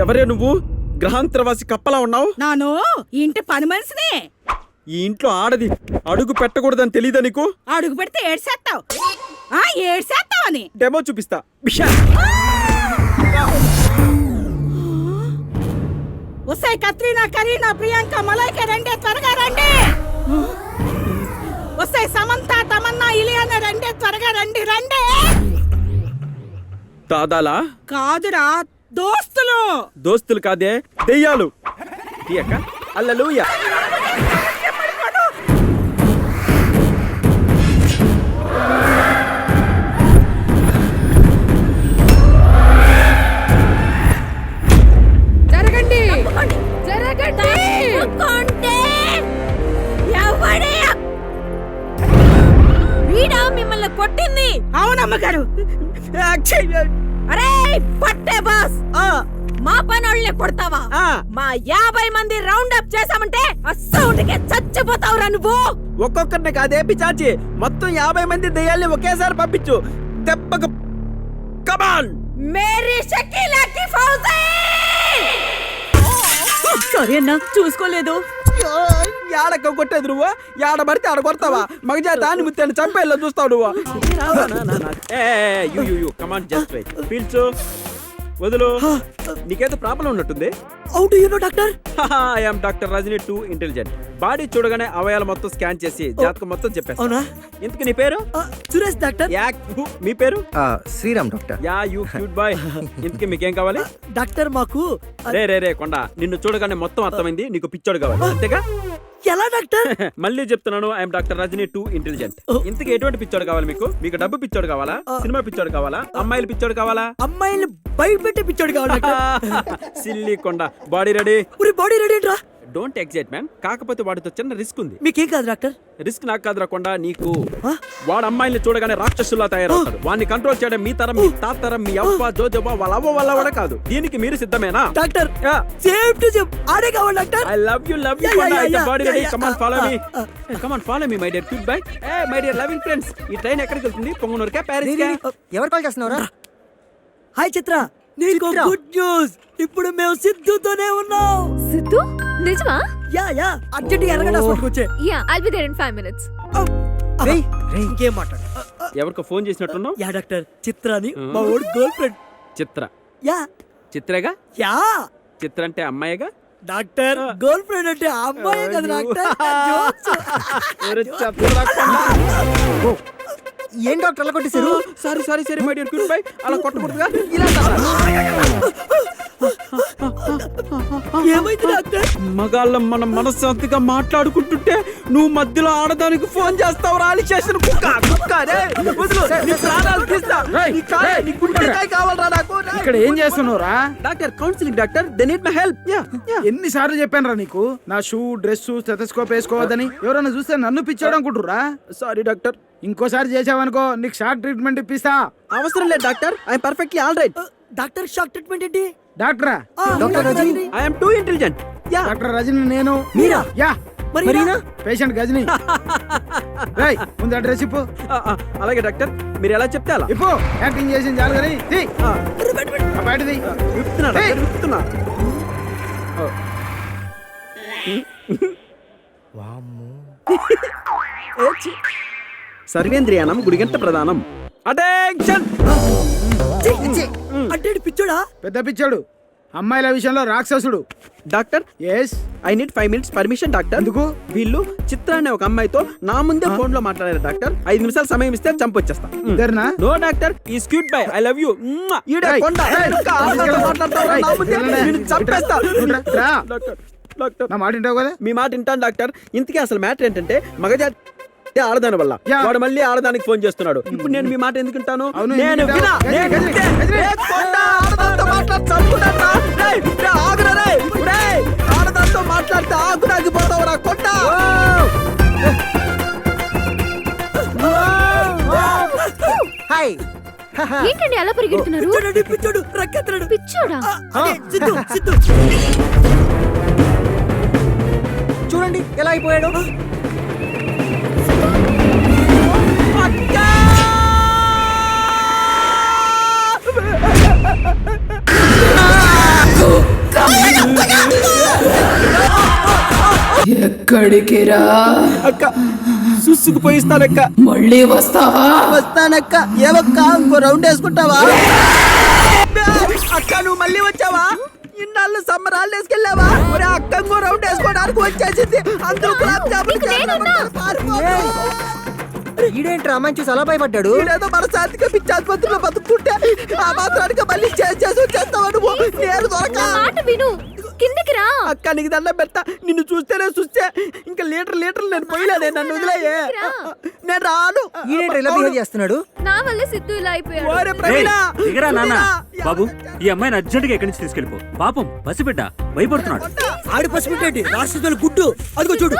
ఎవరే నువ్వు? గ్రహాంతరవాసి కప్పలా ఉన్నావు. నాను ఇంటి పని మనిషిని. ఈ ఇంట్లో ఆడది అడుగు పెట్టకూడదని తెలీదా నీకు? అడుగు పెడితే ఏడ్చేస్తావు. ఏడ్చేస్తావు అని డెమో చూపిస్తా. వస్తాయి కత్రీనా, కరీనా, ప్రియాంక, మలైక రండి, త్వరగా రండి. వస్తాయి సమంత, తమన్నా, ఇలియానా రండి, త్వరగా రండి. రండి. దాదాలా? కాదురా, దోస్తులు. దోస్తులు కాదే, దెయ్యాలు. తీయక అల్లెలూయా. జరగండి, జరగండి. వీడా మిమ్మల్ని కొట్టింది? అవునమ్మగారు. అరే పట్టే బాస్, మా పనోళ్ళని కొడతావా? మా 50 మంది రౌండ్ అప్ చేసామంటే అస్సౌండ్కే చచ్చిపోతావురా నువ్వు. ఒక్కొక్కరిని కాదే పిచాచి, మొత్తం 50 మంది దెయ్యాల్ని ఒకేసారి పంపించు. దెబ్బకు కమాన్. మేరీ షకీలా కి ఫౌజీ. సారీ అన్నా, చూసుకోలేదు. యాడక్క కొట్టేది నువ్వు? యాడ పడితే ఆడ కొడతావా? మగజా దాని ముత్యాన్ని చంపేలా చూస్తావు నువ్వు. కమాన్, జస్ట్ వెయిట్. పీల్చు, వదులు. నీకేదో ప్రాబ్లం ఉన్నట్టుంది. How do you know doctor? I am doctor Rajini 2 intelligent. Body చూడగానే అవయాలు మొత్తం స్కాన్ చేసి జాతకం మొత్తం చెప్పేస్తా. అవునా? ఇంతకు నీ పేరు? సురేష్ డాక్టర్. మీ పేరు? Sriram doctor. Ya you cute boy. ఇంతకి మీకేం కావాలి? డాక్టర్ మాకు రే కొండ, నిన్ను చూడగానే మొత్తం అర్థమైంది. నీకు పిచ్చోడు కావాలి అంతేగా? ఎలా డాక్టర్? మళ్ళీ చెప్తున్నాను, ఐఎమ్ డాక్టర్ రజనీ 2 ఇంటెలిజెంట్. ఇంతకి ఎటువంటి పిచ్చోడు కావాలి మీకు? మీకు డబ్బు పిచ్చోడు కావాలా? సినిమా పిచ్చోడు కావాలా? అమ్మాయిల పిచ్చోడు కావాలా? అమ్మాయిలు భయపెట్టే పిచ్చోడు కావాలి డాక్టర్. సిల్లీ కొండ. Body ready? బాడీ రెడీ రా. Don't excite man. కాకపోతే వాడితో చిన్న రిస్క్ ఉంది. మీకేం కాదు డాక్టర్. రిస్క్ నాకు కాదురా కొండ, నీకు. వాడు అమ్మాయిల్ని చూడగానే రాక్షసుల్లా తయారవుతాడు. వాడిని కంట్రోల్ చేయడం మీ తరం, మీ తాతరం, మీ అవ్వ జోజవ్వ వాళ్ళ అవ్వ వల్ల కూడా కాదు. దీనికి మీరు సిద్ధమేనా డాక్టర్? సేఫ్ టు సేఫ్ ఆడే కావాలి doctor. I love you body ready. Come on follow me. Come on follow me my dear cute boy. My dear loving friends, ఈ ట్రైన్ ఎక్కడికి వెళ్తుంది? పొంగనూరుకా, ప్యారిస్ కా? ఎవరు కాల్ చేస్తున్నారా? హాయ్ చిత్ర, నీకు గుడ్ న్యూస్. ఇప్పుడు మేము సిద్ధుతోనే ఉన్నాం. సిద్ధు నిజమా? యా అర్జెంట్ ఎరగడ హాస్పిటల్కి వచ్చే. Ya I'll be there in 5 minutes. రేయ్ ఇంకేం మాట్లాడు. ఎవరికో ఫోన్ చేసినట్టున్నావు? యా డాక్టర్, చిత్రాని మా ఓడి గర్ల్ ఫ్రెండ్. చిత్ర? యా చిత్రేగా? యా. చిత్ర అంటే అమ్మాయిగా? డాక్టర్, గర్ల్ ఫ్రెండ్ అంటే అమ్మాయి కదా డాక్టర్. ఏం డాక్టర్ అలా కొట్టేశారు? Sorry my dear cute boy, అలా కొట్టకూడదుగా. ఇలా ఏమైంది డాక్టర్? మగాళ్ళం మనం మనశ్శాంతిగా మాట్లాడుకుంటుంటే నువ్వు మధ్యలో ఆడదానికి ఫోన్ చేస్తావు. రాలి చేసిన ఇక్కడ ఏం చేస్తున్నావురా? Doctor, counselling doctor. They need my help. ఎన్నిసార్లు చెప్పానురా నీకు నా షూ డ్రెస్ స్టెథోస్కోప్ వేసుకోవద్దని? ఎవరైనా చూస్తే నన్ను పిచ్చాడు అనుకుంటురా? Sorry doctor. ఇంకోసారి చేసావనుకో నీకు షాక్ ట్రీట్మెంట్ ఇప్పిస్తా. అవసరం లేదు doctor, I'm perfectly all right. Doctor, shock treatment ఏంటి? డాక్టరా? Doctor Rajini. I'm 2 intelligent. Yeah. Doctor Rajini నేను. మీరా? యా. మరీనా? పేషెంట్ గజని. రేయ్ ముందు అడ్రస్ ఇప్పు. అలాగే డాక్టర్, మీరు ఎలా చెప్తే అలా. ఇప్పు. యాక్టింగ్ చేసిన చాలు కానీ బయటది. విప్పుతున్నా. సర్వేంద్రియానం గుడిగంట ప్రధానం. అటెన్షన్. అంటే పిచ్చోడా? పెద్ద పిచ్చాడు, అమ్మాయిల విషయంలో రాక్షసుడు. Doctor, yes I need 5 minutes permission doctor. ఎందుకు? వీళ్ళు చిత్ర అనే ఒక అమ్మాయితో నా ముందే ఫోన్ లో మాట్లాడారు డాక్టర్. 5 నిమిషాలు సమయం ఇస్తే చంపొచ్చేస్తా. ఇద్దరునా? నో డాక్టర్, ఈ cute boy, I love you. చంపేస్తా. డాక్టర్, నా మాట వింటావు కదా? మీ మాట వింటాను డాక్టర్. ఇంతకీ అసలు మ్యాటర్ ఏంటంటే మగజాతి ఆడదాని వల్ల వాడు మళ్ళీ ఆడదానికి ఫోన్ చేస్తున్నాడు. ఇప్పుడు నేను మీ మాట ఎందుకు వింటాను? నేను ఆడదాంతో మాట్లాడితే ఆగురాగిపోతావురా కొట్ట. హాయ్. ఏంటండి అలా పరిగెడుతున్నారు? పిచ్చోడు రక్కెత్తడు. పిచ్చోడా? సిద్ధు సిద్ధు చూడండి ఎలా అయిపోయాడు. ఎక్కడికి రా? అక్క సుసుకుపోయిస్తానక్క. మళ్ళీ వస్తావా? వస్తానక్క. ఏవక్క ఇంకో రౌండ్ వేసుకుంటావా? అక్క నువ్వు మళ్ళీ వచ్చావా? ఇన్నాళ్ళు సమ్మర్ హాలిడేస్ కెళ్ళావా? ఒరే అక్క ఇంకో రౌండ్ వేసుకోవడానికి వచ్చేసింది. అందరూ గులాబ్ జాములు చేస్తామంటారు. పారిపోకు. ఈడేంట్రా అమ్మాయిని చూసి అలా భయపడ్డాడు? వీడేదో మన శాంతిగా పిచ్చి ఆసుపత్రిలో బతుకుతుంటే ఆ మాత్రానికి మళ్ళీ చేసి వచ్చేస్తావా నువ్వు? నేను దొరక. మాట విను, కిందికి రా. అక్క నీకు దండం పెడతా. నిన్ను చూస్తేనే చూస్తే ఇంకా లీటర్లు నేను పోయలేదే. నన్ను వదిలేయే. నేను రాను. ఈడేంట్రా ఇలా బిహేవ్ చేస్తున్నాడు? నా వల్లే సిద్ధు ఇలా అయిపోయాడు. ఓరే ప్రవీణ, దిగరా నాన్న. ప్రవీణ, బాబు ఈ అమ్మాయిని అర్జెంట్ గా ఎక్కడి నుంచి తీసుకెళ్ళిపో. పాపం పసిబిడ్డ భయపడుతున్నాడు. ఆడి పసిపెట్టేటి రాష్ట్రపతి గుడ్డు. అదిగో చూడు.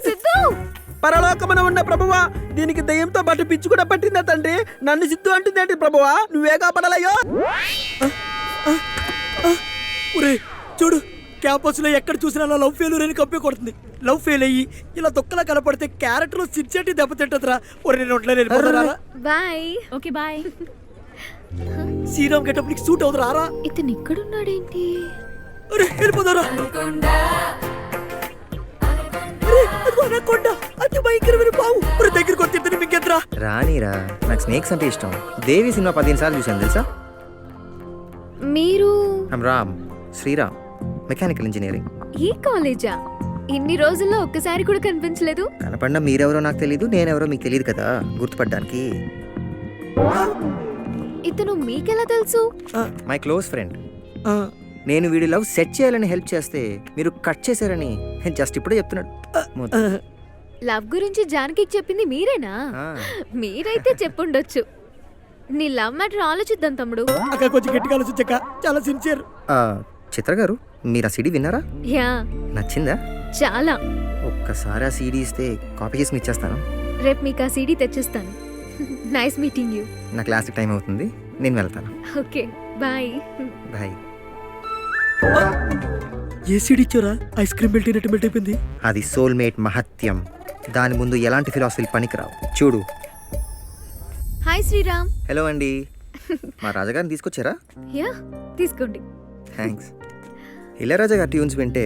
సిద్ధు పరలోకమున ఉన్న ప్రభువా, దీనికి దయ్యంతో పాటు పిచ్చి కూడా పట్టిందా తండ్రి? నన్ను సిద్ధు అంటుందేంటి ప్రభువా? నువ్వే కాపాడాలయ్యో. చూడు, క్యాంపస్ లో ఎక్కడ చూసినా లవ్ ఫెయిల్యూర్ అని కంపే కొడుతుంది. లవ్ ఫెయిల్ అయ్యి ఇలా తొక్కలా కనపడితే క్యారెక్టర్ లో సిన్సియరిటీ దెబ్బతింటదిరా. ఒరే నేను ఒంట్లే bye. Okay bye. Sriram getup నీకు సూట్ అవుతురా రా. ఇతను ఇక్కడున్నాడేంటి? అరే వెళ్ళిపోదారా. అతి భయంకరమైన బావు. దగ్గరికి వచ్చి మింగెద్దురా. రానీరా, నాకు స్నేక్స్ అంటే ఇష్టం. దేవి సినిమా 15 సార్లు చూశాను తెలుసా. మీరు రామ్ శ్రీరామ్, మెకానికల్ ఇంజనీరింగ్. ఈ కాలేజా? ఇన్ని రోజుల్లో ఒక్కసారి కూడా కనిపించలేదు. కనపడినా మీరెవరో నాకు తెలియదు, నేనెవరో మీకు తెలియదు కదా గుర్తుపడ్డానికి. ఇతను మీకెలా తెలుసు? My close friend. నేను వీడి లవ్ సెట్ చేయాలని హెల్ప్ చేస్తే మీరు కట్ చేశారని జస్ట్ ఇప్పుడే చెప్తున్నాడు. లవ్ గురించి జానకి చెప్పింది మీరేనా? మీరైతే చెప్పుండొచ్చు. నీ లవ్ మ్యాటర్ ఆలోచిద్దాం తమ్ముడు. అక్క కొంచెం గట్టిగా ఆలోచించక్క, చాలా సిన్సియర్. చిత్ర గారు, మీరు ఆ సీడీ విన్నారా? యా, నచ్చిందా? చాలా. ఒక్కసారి ఆ సీడీ ఇస్తే కాపీ చేసుకుని ఇచ్చేస్తాను. రేపు మీకు ఆ సీడీ తెచ్చిస్తాను. Nice meeting you. నా క్లాస్కి టైం అవుతుంది, నేను వెళ్తాను. Okay bye. బాయ్. ఏ సీడ్ ఇచ్చారా? ఐస్ క్రీమ్ మెల్ట్ అయిపోయింది. అది సోల్మేట్ మహత్యం. దాని ముందు ఎలాంటి ఫిలాసఫీలు పనికిరావు. చూడు. హాయ్ శ్రీరామ్. హలో అండి. మా రాజాగారిని తీసుకొచ్చారా? యా, తీసుకోండి. థ్యాంక్స్. ఇళయరాజా గారి ట్యూన్స్ వింటే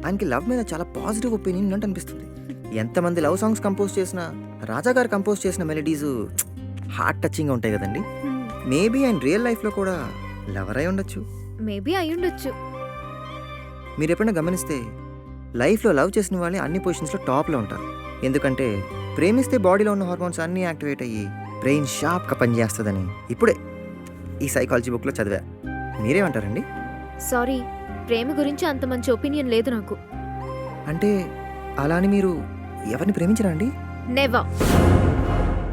ఆయనకి లవ్ మీద చాలా పాజిటివ్ ఒపీనియన్ ఉన్నట్టు అనిపిస్తుంది. ఎంతమంది లవ్ సాంగ్స్ కంపోజ్ చేసినా రాజా గారు కంపోజ్ చేసిన మెలడీస్ హార్ట్ టచింగ్గా ఉంటాయి కదండి. మేబీ ఆయన రియల్ లైఫ్లో కూడా లవర్ అయి ఉండొచ్చు. మేబీ అయ్యుండొచ్చు. మీరు ఎప్పుడైనా గమనిస్తే లైఫ్లో లవ్ చేసిన వాళ్ళే అన్ని పొజిషన్స్లో టాప్లో ఉంటారు. ఎందుకంటే ప్రేమిస్తే బాడీలో ఉన్న హార్మోన్స్ అన్నీ యాక్టివేట్ అయ్యి బ్రెయిన్ షార్ప్గా పనిచేస్తుందని ఇప్పుడే ఈ సైకాలజీ బుక్లో చదివా. మీరేమంటారండి? సారీ, ప్రేమ గురించి అంత మంచి ఒపీనియన్ లేదు నాకు. అంటే అలా అని మీరు ఎవరిని ప్రేమించరా అండి? నెవర్.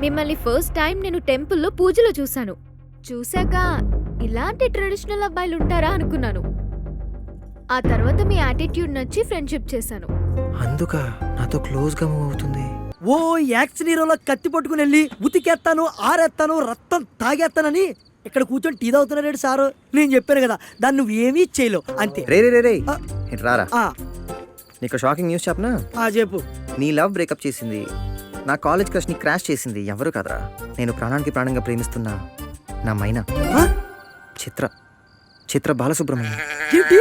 మిమ్మల్ని ఫస్ట్ టైం నేను టెంపుల్లో పూజలో చూశాను. చూశాక ఇలాంటి ట్రెడిషనల్ అబ్బాయిలు ఉంటారా అనుకున్నాను. ఆ తర్వాత మీ యాటిట్యూడ్ నచ్చి ఫ్రెండ్షిప్ చేశాను. అందుక నాతో క్లోజ్గా మూవ్ అవుతుంది. ఓ యాక్షన్ హీరోలో కత్తి పట్టుకుని వెళ్ళి ఉతికేస్తాను, ఆరేస్తాను, రక్తం తాగేస్తానని ఇక్కడ కూర్చొని టీ తాగుతున్నాడు సారు. నేను చెప్పాను కదా, దాన్ని నువ్వు ఏమీ చేయలేవు అంతే. రే రే రే రే ఇటు రారా. ఆ, నీకు షాకింగ్ న్యూస్ చెప్పనా? చెప్పు. నీ లవ్ బ్రేకప్ చేసింది, నా కాలేజ్ క్రష్ని క్రాష్ చేసింది ఎవరు కదరా, నేను ప్రాణానికి ప్రాణంగా ప్రేమిస్తున్నా నా మైనా. చిత్ర చిత్ర బాలసుబ్రహ్మణ్యం. ఏంటి?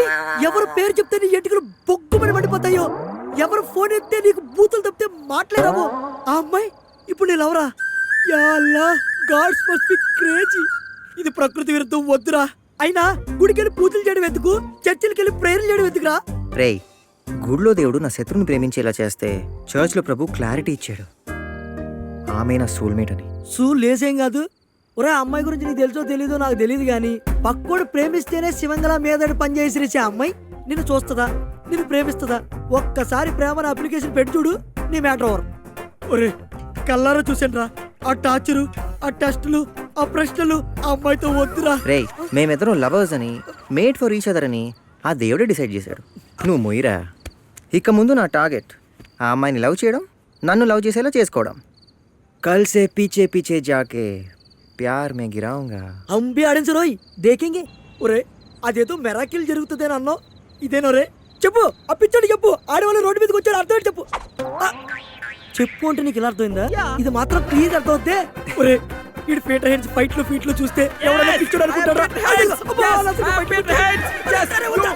ఎవరు పేరు చెప్తే నీ ఎంటికలు బొగ్గుమని మండిపోతాయో, ఎవరు ఫోన్ ఎత్తే నీకు బూతులు తప్పితే మాట్లాడరావు. ఆ అమ్మాయి ఇప్పుడు నేను ఎవరా? Yeah Allah, God's must be crazy. ఇది ప్రకృతి విరుద్ధం, వద్దురా. అయినా గుడికెళ్ళి పూజలు చేయడం ఎందుకు? చర్చిలకెళ్ళి ప్రేయర్లు చేయడం ఎందుకురా? రేయ్, గుడిలో దేవుడు నా శత్రువుని ప్రేమించేలా చేస్తే చర్చ్లో ప్రభు క్లారిటీ ఇచ్చాడు, ఆమె నా సోల్మేట్ అని. లేసేం కాదు. ఒరే, అమ్మాయి గురించి నీకు తెలుసో తెలీదో నాకు తెలియదు కానీ పక్కోడు ప్రేమిస్తేనే శివంగలా మీదడి పనిచేసి అమ్మాయి నిన్ను చూస్తుందా, నిన్ను ప్రేమిస్తుందా? ఒక్కసారి ప్రేమను అప్లికేషన్ పెట్టి చూడు, నీ మ్యాటర్ ఓవర్. ఒరే, కల్లారా చూసాను ఆ టార్చరు, ఆ టెస్టులు, ఆ ప్రశ్నలు. ఆ అమ్మాయితో వద్దురా. రేయ్, మేమిద్దరం లవర్స్ అని, మేడ్ ఫర్ ఈచ్ అదర్ అని ఆ దేవుడే డిసైడ్ చేశాడు. నువ్వు మొయ్యరా. ఇక ముందు నా టార్గెట్ ఆ అమ్మాయిని లవ్ చేయడం, నన్ను లవ్ చేసేలా చేసుకోవడం. కల్ సే పీచే పీచే జాకే ప్యార్ మే గిరావుంగా. అంబి ఆడించరోయ్, దేకింగి. ఒరే, అదేదో మెరాకిల్ జరుగుతుందని అన్నావు, ఇదేనోరే? చెప్పు, ఆ పిచ్చోడి చెప్పు. ఆడవాళ్ళు రోడ్డు మీదకి వచ్చాడు, అర్థం చెప్పు. చెప్పు అంటే నీకు ఇలా అర్థమైందా? ఇది మాత్రం ప్లీజ్ అర్థం అవుతే. ఒరే, ఈ పీటర్ హెడ్స్ ఫైట్లు ఫీట్లు చూస్తే ఎవరైనా పిచ్చోడు అనుకుంటారా? అయ్యో, అబ్బా, అలా అసలు ఫైట్లు అరే, వద్దా,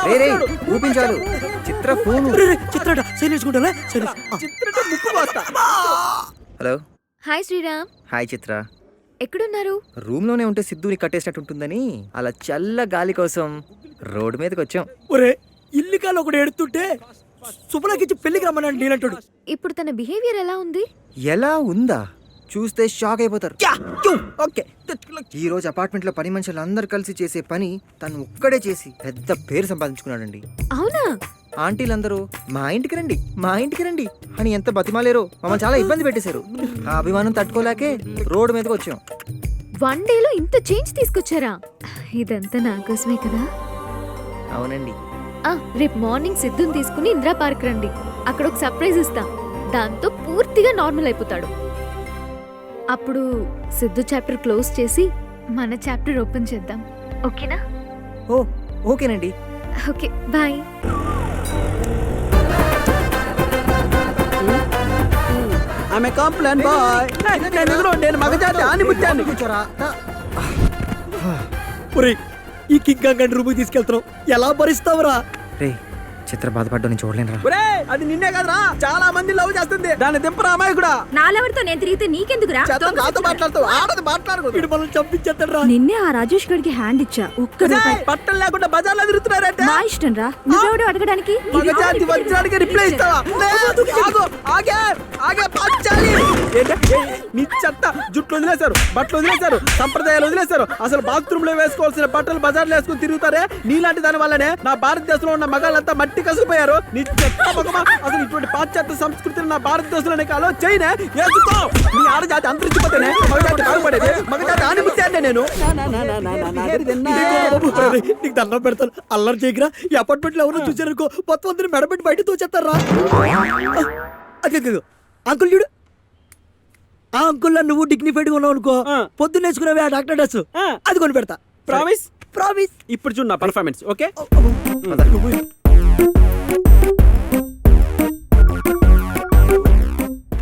రే రే ఊపించాలు చిత్ర ఫోను. రే, రే, చిత్రట సైలెన్స్ కుంటారా? Silence. Hello hi Sriram, hi Chitra. ఎక్కడున్నారు? రూమ్ లోనే ఉంటే సిద్ధుని కట్టేసినట్టు ఉంటుందని అలా చల్ల గాలి కోసం రోడ్డు మీదకి వచ్చాం. ఒరే ఇల్లు కాలు ఒకటి ఎడుతుంటే సుబ్బలకిచ్చి పెళ్లికి రమ్మన్నాడు నేనంటాడు. ఇప్పుడు తన బిహేవియర్ ఎలా ఉంది? ఎలా ఉందా చూస్తే షాక్ అయిపోతారు. ఓకే, ఈ రోజు అపార్ట్మెంట్ లో పని మనుషులు అందరు కలిసి చేసే పని తను ఒక్కడే చేసి పెద్ద పేరు సంపాదించుకున్నాడండి. అవునా? ఆంటీలందరూ మా ఇంటికి రండి మా ఇంటికి రండి అని ఎంత బతిమాలేరో మమ్మల్ని చాలా ఇబ్బంది పెట్టేశారు. ఆ అభిమానం తట్టుకోలేకే రోడ్డు మీదకి వచ్చాం. 1 డేలో ఇంత చేంజ్ తీసుకొచ్చారా? ఇదంతా నా కోసమే కదా. అవునండి. రేపు మార్నింగ్ సిద్ధుని తీసుకుని ఇందిరా పార్క్ రండి. అక్కడ ఒక సర్ప్రైజ్ ఇస్తా. దాంతో పూర్తిగా నార్మల్ అయిపోతాడు. అప్పుడు సిద్ధు చాప్టర్ క్లోజ్ చేసి మన చాప్టర్ ఓపెన్ చేద్దాం. ఓకేనా? ఓ ఓకేనండి. Okay, bye. ఆమె కాంప్లైన్ బాయ్. నేను మగజాతి ఆనిముత్యాన్ని. ఒరే ఈ కింగ్ కాంగ్ రూమ్ తీసుకెళ్తున్నాం, ఎలా భరిస్తావురా? రే చిత్ర బాధపడ్డా నేను చూడలేనురా. ఒరే అది నిన్నే కదరా, చాలా మంది లవ్ చేస్తుంది. దాన్ని దింపరా అమ్మాయి కూడా. నాలెవరితో నేను తిరిగితే నీకెందుకురా? నాతో మాట్లాడుతావు, ఆడది మాట్లాడకూడదు. వీడు మనల్ని చంపించేస్తాడు. నిన్నే ఆ రాజేష్ గడికి హ్యాండ్ ఇచ్చా. ఒక్క రూపాయి బట్టలు లేకుండా బజార్లో తిరుగుతున్నారంటే మా ఇష్టం రా. నువ్వెవడు అడగడానికి? మగజాతి వజ్రానికి రిప్లై ఇస్తావా? ఆగు, ఆగే, ఆగే, పంచాలి. నీ చెత్త జుట్లు వదిలేశారు, బట్టలు వదిలేశారు, సంప్రదాయాలు వదిలేశారు. అసలు బాత్రూమ్ లో వేసుకోవాల్సిన బట్టలు బజార్లో వేసుకుని తిరుగుతారే. నీలాంటి దాని వల్లనే నా భారతదేశంలో ఉన్న మగాళ్ళంతా మట్టి కసిపోయారు. నీ చెత్త మగమా. అసలు ఇటువంటి పాశ్చాత్య సంస్కృతిని నా భారతదేశంలోనే కాలో చైనా వేసుకో. నీ ఆడజాతి అంతరించిపోతేనే మగజాతి బాగుపడేది. మగజాతి ఆనిముత్యాన్నే నేను. నీకు దండం పెడతాను, అల్లరి చేయకరా. ఈ అపార్ట్మెంట్ లో ఎవరు చూసారనుకో మొత్తం అందరూ మెడబెట్టి బయట తోచేస్తారా? అంకుల్ చూడు, ఆ అంకుల్ నువ్వు డిగ్నిఫైడ్ గా ఉన్నావు అనుకో, పొద్దున్న వేసుకున్నావే ఆ డాక్టర్ డ్రెస్, అది కొని పెడతా. ప్రామిస్? ప్రామిస్. ఇప్పుడు చూడు నా పర్ఫార్మెన్స్. ఓకే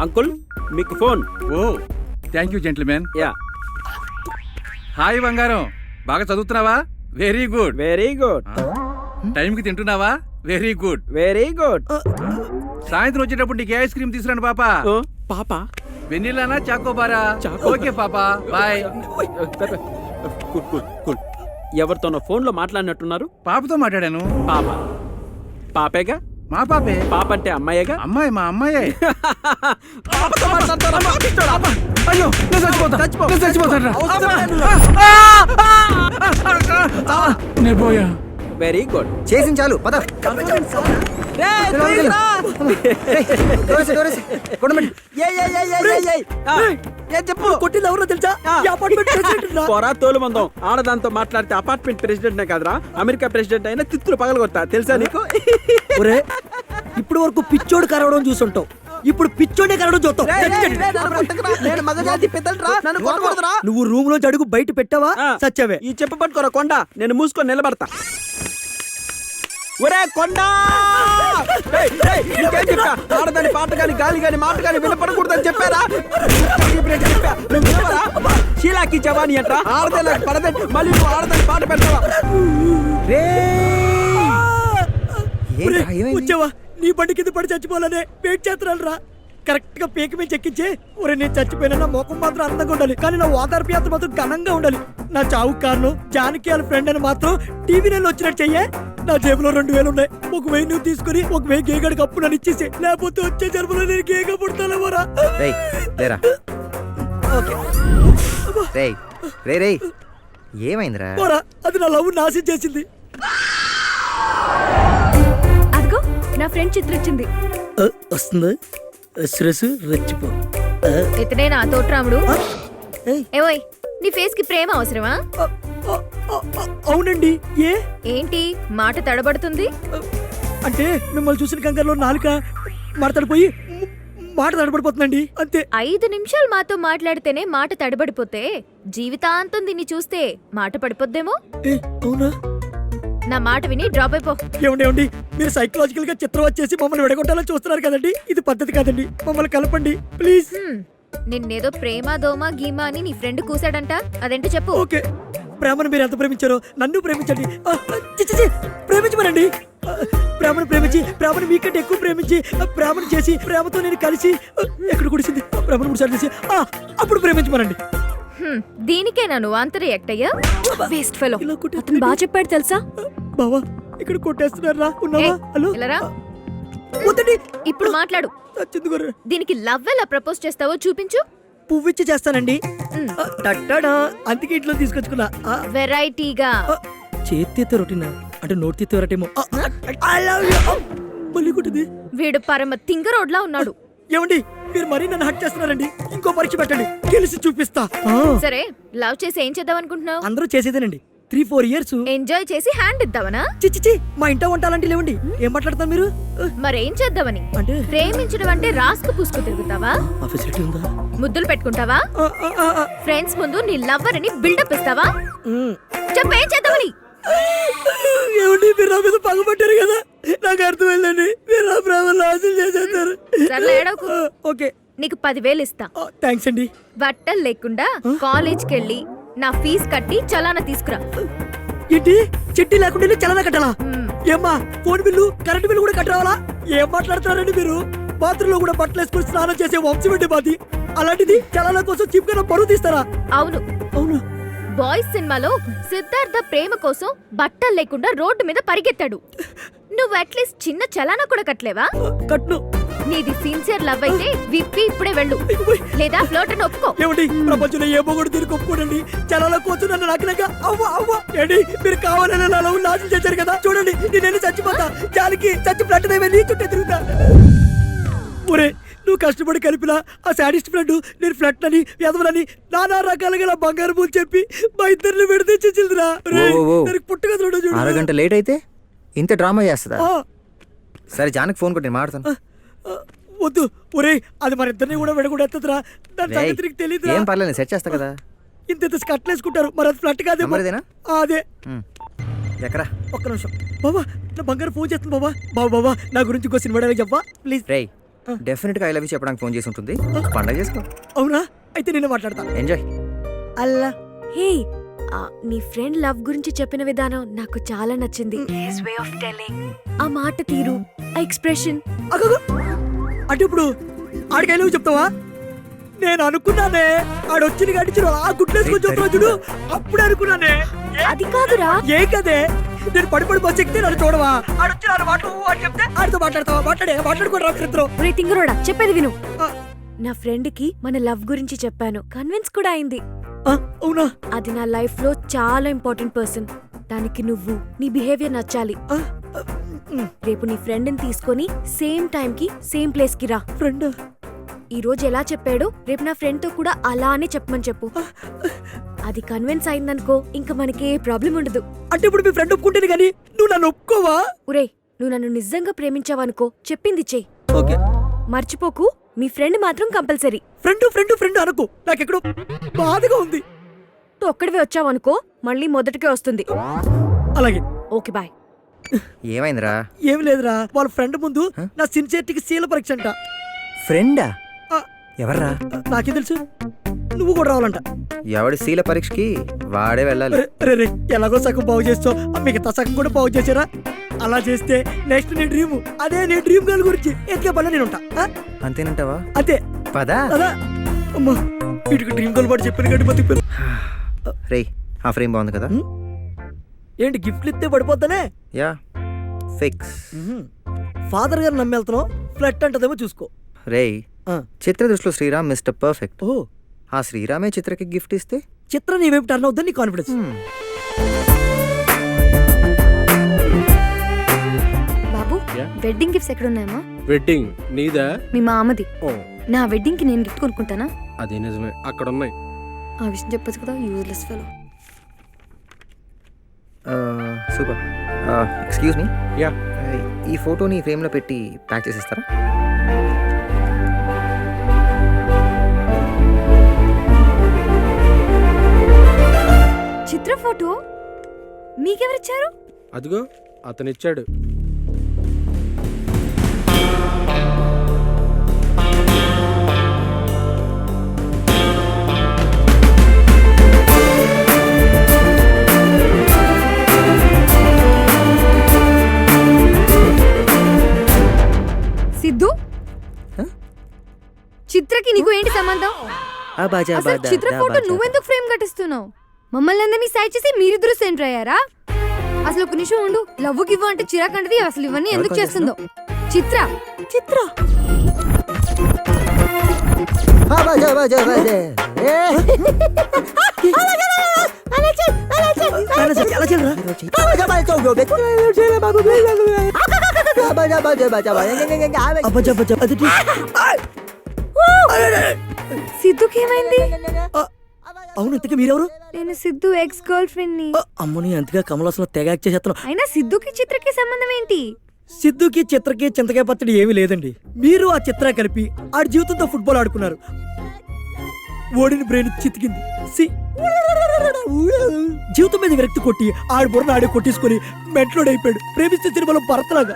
అంకుల్, మీకు ఫోన్. ఓ thank you gentlemen. Yeah, hi బంగారం, బాగా చదువుతున్నావా? Very good. వెరీ గుడ్, టైంకి తింటున్నావా? Very good. Very good. సాయంత్రం వచ్చేటప్పుడు నీకు ఏ ఐస్ క్రీమ్ తీసుకురాను పాప? పాప వెన్నీలానా చాకోబారా? చాకో. ఓకే పాప, బాయ్. Cool cool cool. ఎవరితోనో ఫోన్ లో మాట్లాడినట్టున్నారు. పాపతో మాట్లాడాను. పాప పాపేగా? మా పాపే. పాప అంటే అమ్మాయేగా? అమ్మాయి మా అమ్మాయే. పాపతో మాట్లాడతారా? అయ్యో నేను చచ్చిపోతా, నేను చచ్చిపోతాను నేను పోయా. Very good. చేసింది చాలు పద. చెప్పు. కొట్టింది ఎవరో తెలుసా? ఈ అపార్ట్మెంట్ ప్రెసిడెంట్ రా. పొరా తోలు మందం. ఆడదాంతో మాట్లాడితే అపార్ట్మెంట్ ప్రెసిడెంట్ నే కాదురా, అమెరికా ప్రెసిడెంట్ అయినా తిత్తులు పగలగొడతా. తెలుసా నీకు? ఒరే ఇప్పుడు వరకు పిచ్చోడు కరవడం చూసుంటావు, ఇప్పుడు పిచ్చోడే కరవడం చూస్తావు. నువ్వు రూమ్ లోంచి అడుగు బయట పెట్టావా సచ్చావే. ఈ చెప్పు పట్టుకోరా కొండ, నేను మూసుకొని నిలబడతా. ఒరే కొండ, నీకేం చెప్పా? ఆడదాని పాట గాని గాలి గాని మాట గాని వినపడకూడదని చెప్పారా? షీలాకి జవాని అంట. ఆడదే పడదే, మళ్ళీ నువ్వు ఆడదాని పాట పెడతావా? వచ్చావా? నీ బండి కింద పడి చచ్చిపోవాలనే వెయిట్ చేస్తున్నాను రా. కరెక్ట్ గా పేకి మీద చెక్కించే. ఒరే నేను చచ్చిపోయినా నా ముఖం మాత్రం అందంగా ఉండాలి, కానీ నా ఓదార్పు యాత్ర మాత్రం ఘనంగా ఉండాలి. నా చావు కారణం జానకి వాళ్ళ ఫ్రెండ్ అని మాత్రం టీవీ నెలలో వచ్చినట్టు చెయ్యే. నా జేబులో 2000 ఉన్నాయి. 1000 నువ్వు తీసుకుని 1000 గేగడికి అప్పు నన్ను ఇచ్చేసి, లేకపోతే వచ్చే జన్మలో నేను గేగా పుడతానేమోరా. ఏమైందిరా? అది నా లవ్ నాశనం చేసింది. అదిగో నా ఫ్రెండ్ చిత్ర వచ్చింది. వస్తుంది శ్రేసు రెచ్చిపో. ఇతనే నా తోట్రాముడు. ఏవోయ్, నీ ఫేస్ కి ప్రేమ అవసరమా? అవునండి. ఏంటి మాట తడబడుతుంది? అంటే మిమ్మల్ని చూసిన కంగారులో నాలుక మాట్లాడిపోయి మాట తడబడిపోతుందండి అంతే. 5 నిమిషాలు మాతో మాట్లాడితేనే మాట తడబడిపోతే జీవితాంతం దీన్ని చూస్తే మాట పడిపోద్దేమో. అవునా? నా మాట విని డ్రాప్ అయిపో. ఏమండి మీరు సైకలాజికల్ గా చిత్రం వచ్చేసి మమ్మల్ని విడగొట్టాలని చూస్తున్నారు కదండి. ఇది పద్ధతి కాదండి. మమ్మల్ని కలపండి ప్లీజ్. నిన్నేదో ప్రేమ దోమ గీమా అని నీ ఫ్రెండ్ కూసాడంట, అదేంటో చెప్పు. ఓకే, ప్రేమను మీరు ఎంత ప్రేమించారో నన్ను ప్రేమించండి. చి, చి, చి, ప్రేమించమనండి. ప్రేమను ప్రేమించి ప్రేమను మీకంటే ఎక్కువ ప్రేమించి ప్రేమను చేసి ప్రేమతో నేను కలిసి ఎక్కడ కుడిసింది ప్రేమను మూడుసార్లు చేసి అప్పుడు ప్రేమించమనండి. దీనికేనా నువ్వు అంత రియాక్ట్ అయ్యా? Waste fellow. ఇలా కొట్టేస్తే అతను బాగా చెప్పాడు తెలుసా? బావా ఇక్కడ కొట్టేస్తున్నారా? ఉన్నావా? హలో ఇలారా, వద్దండి. ఇప్పుడు మాట్లాడు. చచ్చింది గొర్రె. దీనికి లవ్ ఎలా ప్రపోజ్ చేస్తావో చూపించు. పువ్విచ్చి చేస్తానండి. టట్టడా, అందుకే ఇంట్లో తీసుకొచ్చుకున్నా. వెరైటీగా. చేతితో రొటీనా అంటే నోటి తీతే రొటీమో. మళ్ళీ కొట్టింది. వీడు పరమ తింగరోడ్లా ఉన్నాడు. ఏమండి మీరు మరీ నన్ను హట్ చేస్తున్నారండి. ఇంకో పరీక్ష పెట్టండి, గెలిచి చూపిస్తా. సరే, లవ్ చేసి ఏం చేద్దాం అనుకుంటున్నావు? అందరూ చేసేదేనండి. 3-4 years ఎంజాయ్ చేసి హ్యాండ్ ఇద్దామనా? చిచ్చి మా ఇంట వంటాలంటే లేవండి. ఏం మాట్లాడతారు మీరు? మరేం చేద్దామని? అంటే ప్రేమించడం అంటే రాసుకు పూసుకు తిరుగుతావా? ఆ ఫెసిలిటీ ఉందా? ముద్దులు పెట్టుకుంటావా? ఫ్రెండ్స్ ముందు నీ లవ్వర్ అని బిల్డప్ ఇస్తావా? చెప్పేం చేద్దామని? ఏమండి మీరు నా మీద పగబట్టారు కదా, నాకు అర్థమైందండి. మీరు నా ప్రేమలో ఆశలు చేసేస్తారు. సర్లే, ఏడవకు. ఓకే, నీకు 10,000 ఇస్తా. థ్యాంక్స్ అండి. బట్టలు లేకుండా కాలేజ్కి వెళ్ళి నా ఫీజు కట్టి చలానా తీసుకురా. ఏంటి చెట్టి లేకుండా చలనా కట్టాలా? ఏమ్మా ఫోన్ బిల్లు కరెంట్ బిల్లు కూడా కట్టరావాలా? ఏం మాట్లాడుతున్నారండి మీరు? బాత్రూమ్ లో కూడా బట్టలు వేసుకుని స్నానం చేసే వంశం అండి మాది. అలాంటిది చలానా కోసం చీప్ గా బరువు తీస్తారా? అవును. అవును. బాయ్స్ సినిమాలో సిద్ధార్థ ప్రేమ కోసం బట్టలు లేకుండా రోడ్డు మీద పరిగెత్తాడు. నువ్వు అట్లీస్ట్ చిన్న చలానా కూడా కట్టలేవా? కట్ను. నీది సిన్సియర్ లవ్ అయితే విప్పి ఇప్పుడే వెళ్ళు, లేదా ఫ్లోట్ అని ఒప్పుకో. ఏమిటి ప్రపంచంలో ఏ మొగుడు దీనికి ఒప్పుకోడండి? చలానా కోసం నన్ను నక్కనగా అవ్వ ఏంటి మీరు కావాలని నా లవ్ నాశనం చేశారు కదా. చూడండి నేను చచ్చిపోతా. జాలికి చచ్చి ఫ్లట్ నీ చుట్టే తిరుగుతా. ఒరే నువ్వు కష్టపడి కలిపిన ఆ సాడిస్ట్ ఫ్రెండ్ నేను ఫ్లట్ అని ఎదవలని నానా రకాలుగా నా బంగారు పూలు చెప్పి మా ఇద్దరిని విడితే చిల్దిరా. పుట్టుగా చూడు. అరగంట లేట్ అయితే ఇంత డ్రామా చేస్తుందా? సరే జానకి ఫోన్ కొట్టి నేను మాట్లాడతాను. వద్దు ఒరే, అది మన ఇద్దరిని కూడా విడగొడేస్తుందిరా. దాని సంగతి నీకు తెలీదురా. ఏం పర్లేదు, సెట్ చేస్తా కదా. ఇంత కట్లేసుకుంటారు, మరి అది ఫ్లట్ కాదే. మరిదేనా? అదే. ఎక్కడా? ఒక్క నిమిషం బాబా, నా బంగారు ఫోన్ చేస్తుంది బాబా. బాబా నా గురించి ఇంకో సినిమా డైలాగ్ చెప్పా ప్లీజ్. రేయ్ డెఫినెట్ గా ఐ లవ్ యూ చెప్పడానికి ఫోన్ చేసి ఉంటుంది. పండగ చేసుకో. అవునా? అయితే నేను మాట్లాడతా. ఎంజాయ్. అల్లా హే, నీ ఫ్రెండ్ లవ్ గురించి చెప్పిన విధానం నాకు చాలా నచ్చింది. ఆ మాట తీరు, ఆ ఎక్స్ప్రెషన్. అంటే ఇప్పుడు ఆడికి ఐ లవ్ యూ చెప్తావా? నేను అనుకున్నానే ఆడొచ్చింది గడిచిన ఆ గుడ్లేసుకొని చెప్తున్నా చూడు, అప్పుడే అనుకున్నానే. అది కాదురా. ఏ కదే నేను పడి బస్ ఎక్కితే నన్ను చూడవా? ఆడొచ్చి నాన్న మాటలు అని చెప్తే ఆడితో మాట్లాడతావా? మాట్లాడుకోరా ఇద్దరు. ఒరే తింగరోడా, చెప్పేది విను. నా ఫ్రెండ్ కి మన లవ్ గురించి చెప్పాను, కన్విన్స్ కూడా అయింది. అవునా? అది నా లైఫ్ లో చాలా ఇంపార్టెంట్ పర్సన్. దానికి నువ్వు నీ బిహేవియర్ నచ్చాలి. రేపు నీ ఫ్రెండ్ ని తీసుకొని సేమ్ టైం కి సేమ్ ప్లేస్ కి రా. ఫ్రెండ్ ఈ రోజు ఎలా చెప్పాడో రేపు నా ఫ్రెండ్ తో కూడా అలానే చెప్పమని చెప్పు. అది కన్విన్స్ అయిందనుకో, ఇంకా మనకి ఏ ప్రాబ్లం ఉండదు. అంటే ఇప్పుడు మీ ఫ్రెండ్ ఒప్పుకుంటేనే కానీ నువ్వు నన్ను ఒప్పుకోవా? ఒరే, నువ్వు నన్ను నిజంగా ప్రేమించావనుకో, చెప్పింది చెయ్యి. ఓకే, మర్చిపోకు. మీ ఫ్రెండ్ మాత్రం కంపల్సరీ. ఫ్రెండ్ అనుకో, నాకెక్కడో బాధగా ఉంది. నువ్వు ఒక్కడివే వచ్చావనుకో, మళ్ళీ మొదటికే వస్తుంది. అలాగే. Okay bye. ఏమైందిరా? ఏం లేదురా, వాళ్ళ ఫ్రెండ్ ముందు నా సిన్సియరిటీకి శీల పరీక్ష అంట. ఫ్రెండా? ఎవర్రా? నాకేం తెలుసు, నువ్వు కూడా రావాలంట. ఎవడి శీల పరీక్షకి వాడే వెళ్ళాలి. రే ఎలాగో సగం బాగు చేస్తావు, మిగతా సగం కూడా బాగు చేసారా? అలా చేస్తే నెక్స్ట్ నీ డ్రీమ్, అదే నీ డ్రీమ్ గర్ల్ గురించి ఎత్తుకే పనులు నేను ఉంటా. అంతేనంటావా? అదే పదా. అదా అమ్మా, వీటికి డ్రీమ్ గర్ల్ పాటు చెప్పిన గట్టి బతికి. రేయ్ ఆ ఫ్రేమ్ బాగుంది కదా? ఏంటి గిఫ్ట్లు ఇస్తే పడిపోతానే? Yeah fix. ఫాదర్ గారు నమ్మెళ్తున్నావు, ఫ్లట్ అంటదేమో చూసుకో. రేయ్ చిత్ర దృష్టిలో శ్రీరామ్ మిస్టర్ పర్ఫెక్ట్. ఓ, ఆ శ్రీరామే చిత్రకి గిఫ్ట్ ఇస్తే చిత్ర నీ వైపు టర్న్ అవుతుంది, నీ కాన్ఫిడెన్స్. బాబు, వెడ్డింగ్ గిఫ్ట్స్ ఎక్కడ ఉన్నాయమ్మా? వెడ్డింగ్ నీదా? మీ మామది. ఓ, నా వెడ్డింగ్ కి నేను గిఫ్ట్ కొనుక్కుంటానా? అదే నిజమే, అక్కడ ఉన్నాయి. ఆ విషయం చెప్పొచ్చు కదా, useless fellow. Super. Excuse me. Yeah. ఈ ఫోటోని ఫ్రేమ్లో పెట్టి ప్యాక్ చేసేస్తారా? చిత్ర ఫోటో మీకెవరిచ్చారు? అదిగో అతను ఇచ్చాడు. సిద్ధు, చిత్రకి నీకు ఏంటి సంబంధం? అసలు చిత్ర ఫోటో నువ్వెందుకు ఫ్రేమ్ కట్టిస్తున్నావు? మమ్మల్ని అందరినీ సైడ్ చేసి మీరిద్దరు సెంటర్ అయ్యారా? అసలు ఒక నిమిషం ఉండు. లవ్ గివ్ అంటే చిరాకంటది. అసలు ఇవన్నీ ఎందుకు చేస్తుందో? చిత్ర చిత్ర సిద్ధుకి ఏమైంది? అవును, ఇంతకీ మీరెవరు? నేను సిద్ధు ఎక్స్ గర్ల్ ఫ్రెండ్ ని. అమ్మని అంతగా కమలాసంలో తెగ యాక్ట్ చేసేస్తున్నావు. అయినా సిద్ధుకి చిత్రకి సంబంధం ఏంటి? సిద్ధుకి చిత్రకి చింతకాయ పచ్చడి ఏమీ లేదండి. మీరు ఆ చిత్ర కలిపి ఆడి జీవితంతో ఫుట్బాల్ ఆడుకున్నారు. ఓడిన బ్రెయిన్ చితికింది. జీవితం మీద విరక్తి కొట్టి ఆడి బుర్ర ఆడి కొట్టేసుకొని మెంట్లోడ్ అయిపోయాడు. ప్రేమిస్తే సినిమాలో భరతలాగా.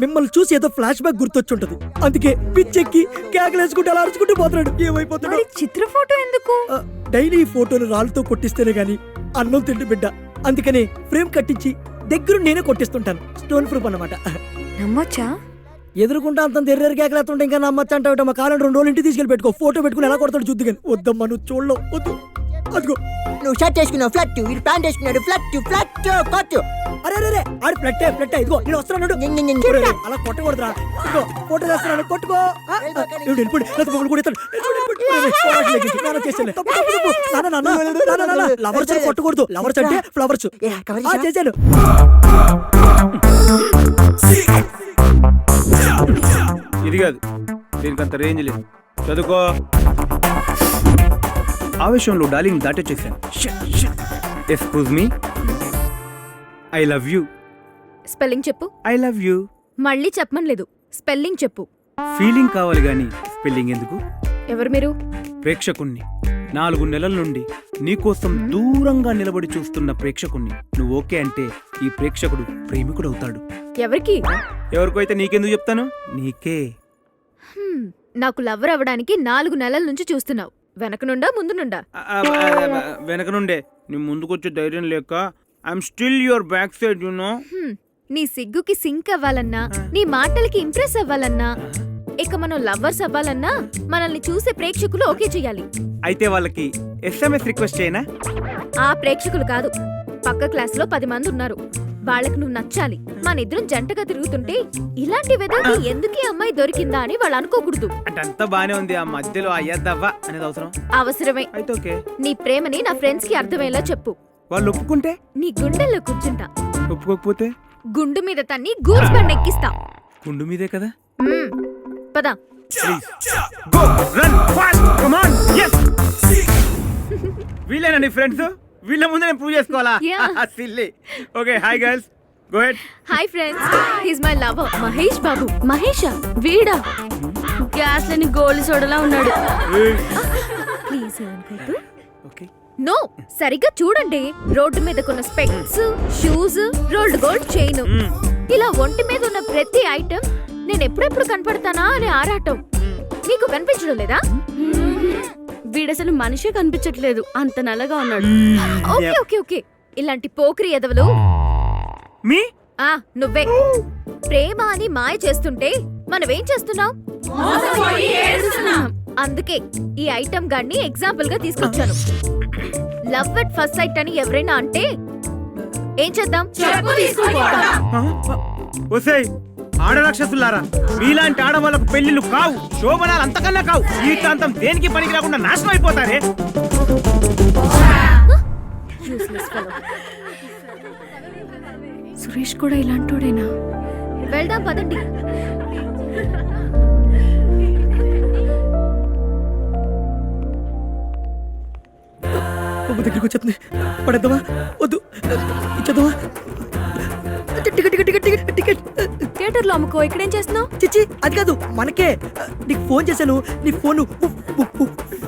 మిమ్మల్ని చూసి ఏదో ఫ్లాష్ బ్యాక్ గుర్తొచ్చుంటది. అందుకే పిచ్చెక్కి కేకలేసుకుంటూ అలా అరుచుకుంటూ పోతున్నాడు. ఏమైపోతాడు? చిత్ర ఫోటో ఎందుకు? డైలీ ఈ ఫోటోను రాళ్ళతో కొట్టిస్తేనే గాని అన్నం తిండి బిడ్డ. అందుకనే ఫ్రేమ్ కట్టించి దగ్గర నేనే కొట్టిస్తుంటాను. స్టోన్ ప్రూఫ్ అన్నమాట. నమ్మొచ్చా? ఎదురుకుంటా అంత తెర్రెరు కేకలేస్తుంటే ఇంకా నమ్మచ్చ అంటావు. మా కాలం 2 రోజులు ఇంటికి తీసుకెళ్ళి పెట్టుకో. ఫోటో పెట్టుకుని ఎలా కొడతాడు చూద్దు కానీ. వద్దమ్మా, నువ్వు చూడలేవు. వద్దు. అదిగో నువ్వు షర్ట్ వేసుకున్నావు ఫ్లట్, వీడు ప్యాంట్ వేసుకున్నాడు ఫ్లట్ ఫ్లట్ కొట్టు. అరే అరే ఆడి ఫ్లట్టే ఫ్లట్. ఇదిగో నేను వస్తున్నాడు. అలా కొట్టకూడదురా. ఇదిగో ఫోటో చేస్తున్నాడు, కొట్టుకో. వెళ్ళిపోయి లవర్స్ కొట్టకూడదు. లవర్స్ అంటే ఫ్లవర్స్. చేశాను. ఇది కాదు, దీనికి అంత రేంజ్ లేదు. చదువుకో. ఆవేశంలో డార్లింగ్ దాటొచ్చేసాను. Excuse me, I love you. Spelling చెప్పు. I love you. మళ్ళీ చెప్పమనలేదు, స్పెల్లింగ్ చెప్పు. ఫీలింగ్ కావాలి గానీ స్పెల్లింగ్ ఎందుకు? ఎవరు మీరు? ప్రేక్షకుణ్ణి. 4 నెలల నుండి నీకోసం దూరంగా నిలబడి చూస్తున్న ప్రేక్షకుణ్ణి. నువ్వు ఓకే అంటే ఈ ప్రేక్షకుడు ప్రేమికుడు అవుతాడు. ఎవరికి? ఎవరికో అయితే నీకెందుకు చెప్తాను? నీకే. నాకు లవ్వర్ అవ్వడానికి 4 నెలల నుంచి చూస్తున్నావు. వెనక నుండా ముందు నుండా? వెనక నుండే. నీ ముందుకొచ్చే ధైర్యం లేక I'm still your back side you know. నీ సిగ్గుకి సింక్ అవ్వాలన్నా, నీ మాటలకి ఇంప్రెస్ అవ్వాలన్నా, ఇక మనం లవ్వర్స్ అవ్వాలన్నా మనల్ని చూసే ప్రేక్షకులు ఓకే చెయ్యాలి. అయితే వాళ్ళకి SMS రిక్వెస్ట్ చేయనా? ఆ ప్రేక్షకులు కాదు, పక్క క్లాస్ లో 10 మంది ఉన్నారు. వాళ్ళకి నువ్వు నచ్చాలి. మన ఇద్దరం జంటగా తిరుగుతుంటే ఇలాంటి వెదర్కి ఎందుకు ఈ అమ్మాయి దొరికిందా అని వాళ్ళు అనుకోకూడదు. అంటే అంతా బానే ఉంది, ఆ మధ్యలో అయ్యద్దవ్వా అనేది అవసరం? అవసరమే. అయితే ఓకే. నీ ప్రేమని నా ఫ్రెండ్స్ కి అర్థమయ్యేలా చెప్పు. వాళ్ళు ఒప్పుకుంటే? నీ గుండెల్లో కూర్చుంటా. ఒప్పుకోకపోతే? గుండు మీద తన్ని గూస్ బండ్ ఎక్కిస్తా. గుండు మీదే కదా. పద. Go run fast come on. yes. వీళ్ళేనా నీ ఫ్రెండ్స్? వీళ్ళ ముందు నేను ప్రూవ్ చేసుకోవాలా? Silly. Okay, hi girls, go head. Hi friends, his my lover Mahesh Babu. మహేషా? వీడా? గ్యాస్ లేని గోల్డ్ సోడలా ఉన్నాడు. ప్లీజ్ అనుకోదు. ఓకే. నో, సరిగ్గా చూడండి. రోడ్డు మీద కొన్న specs, shoes, rolled gold chain, ఇలా ఒంటి మీద ఉన్న ప్రతి ఐటమ్ నేను ఎప్పుడెప్పుడు కనపడతానా అని ఆరాటం. నీకు కనిపించడం లేదా? వీడసలు మనిషే కనిపించట్లేదు, అంత నల్లగా ఉన్నాడు. ఓకే ఓకే ఓకే, ఇలాంటి పోకిరి ఎదవలు మీ నువ్వే. ప్రేమ అని మాయ చేస్తుంటే మనమేం చేస్తున్నాం? అందుకే ఈ ఐటమ్ గాన్ని ఎగ్జాంపుల్ గా తీసుకొచ్చాను. లవ్ ఎట్ ఫస్ట్ సైట్ అని ఎవరైనా అంటే ఏం చేద్దాం? ఒసేయ్ ఆడరాక్షసులారా, మీలాంటి ఆడవాళ్ళకు పెళ్లిళ్ళు కావు, శోభనాలు అంతకన్నా కావు. జీవితాంతం దేనికి పనికి రాకుండా నాశనం అయిపోతారే. సురేష్ కూడా ఇలాంటోడేనా? వెళ్దాం పదండి. దగ్గరికి వచ్చేస్తుంది. పడేద్దామా? వద్దు, ఇచ్చేద్దామా? థియేటర్ లో అమ్ముకో. ఇక్కడేం చేస్తున్నావు? చిచ్చి, అది కాదు, మనకే. నీకు ఫోన్ చేశాను, నీ ఫోన్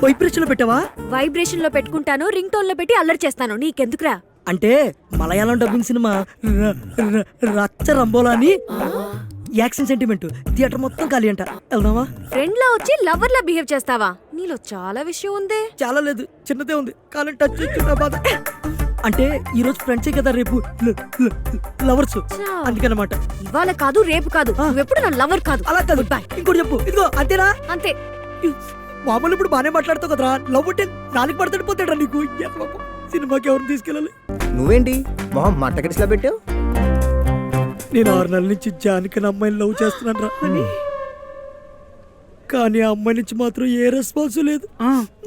వైబ్రేషన్ లో పెట్టావా? వైబ్రేషన్ లో పెట్టుకుంటాను, రింగ్ టోన్ లో పెట్టి అల్లరి చేస్తాను. నీకెందుకురా? అంటే మలయాళం డబ్బింగ్ సినిమా రచ్చ రంబోలా అని యాక్షన్ సెంటిమెంట్ థియేటర్ మొత్తం ఖాళీ అంట. వెళ్దామా? ఫ్రెండ్ లా వచ్చి లవర్ లా బిహేవ్ చేస్తావా? నీలో చాలా విషయం ఉందే. చాలా లేదు, చిన్నదే ఉంది, కానీ టచ్ ఇచ్చిన బాధ. అంటే ఈ రోజు ఫ్రెండ్సే కదా, రేపు లవర్స్, అందుకనమాట. ఇవాళ కాదు రేపు కాదు, నువ్వెప్పుడు నా లవర్ కాదు. అలా కాదు, ఇంకోటి చెప్పు. ఇదిగో అంతేనా? అంతే. మామూలు ఇప్పుడు బానే మాట్లాడుతావు కదరా, లవ్ అంటే నాలుగు పడతాడు పోతాడా నీకు? సినిమాకి ఎవరిని తీసుకెళ్ళాలి? నువ్వేంటి మొహం మట్టకడిసిలా పెట్టావు? నేను 6 నెలల నుంచి జానకి అమ్మాయిని లవ్ చేస్తున్నాను రా, కానీ ఆ అమ్మాయి నుంచి మాత్రం ఏ రెస్పాన్స్ లేదు.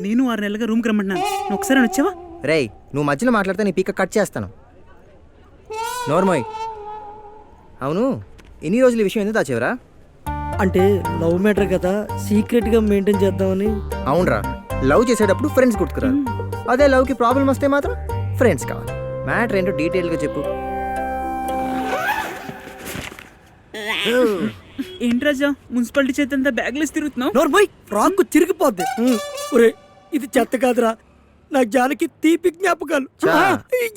నేను 6 నెలలుగా రూమ్కి రమ్మంటున్నాను, నువ్వు ఒకసారి వచ్చావా? రేయ్, నువ్వు మధ్యలో మాట్లాడితే నీ పీక కట్ చేస్తాను. నోర్మోయ్, అవును ఇన్ని రోజులు ఈ విషయం ఎందుకు దాచేవరా? అంటే లవ్ మ్యాటర్ కదా, సీక్రెట్ గా మెయింటైన్ చేద్దామని. అవునరా, లవ్ చేసేటప్పుడు ఫ్రెండ్స్ గుర్తుకురారు, అదే లవ్కి ప్రాబ్లం వస్తే మాత్రం ఫ్రెండ్స్ కావాలి. మ్యాటర్ ఏంటో డీటెయిల్గా చెప్పు. ఏంటి రాజా మున్సిపాలిటీ చేతంతా బ్యాగ్లెస్ తిరుగుతున్నావు? నోర్మోయ్, ఫ్రాక్ చిరిగిపోద్ది. ఒరే, ఇది చెత్త కాదురా, నా జానకి తీపి జ్ఞాపకాలు.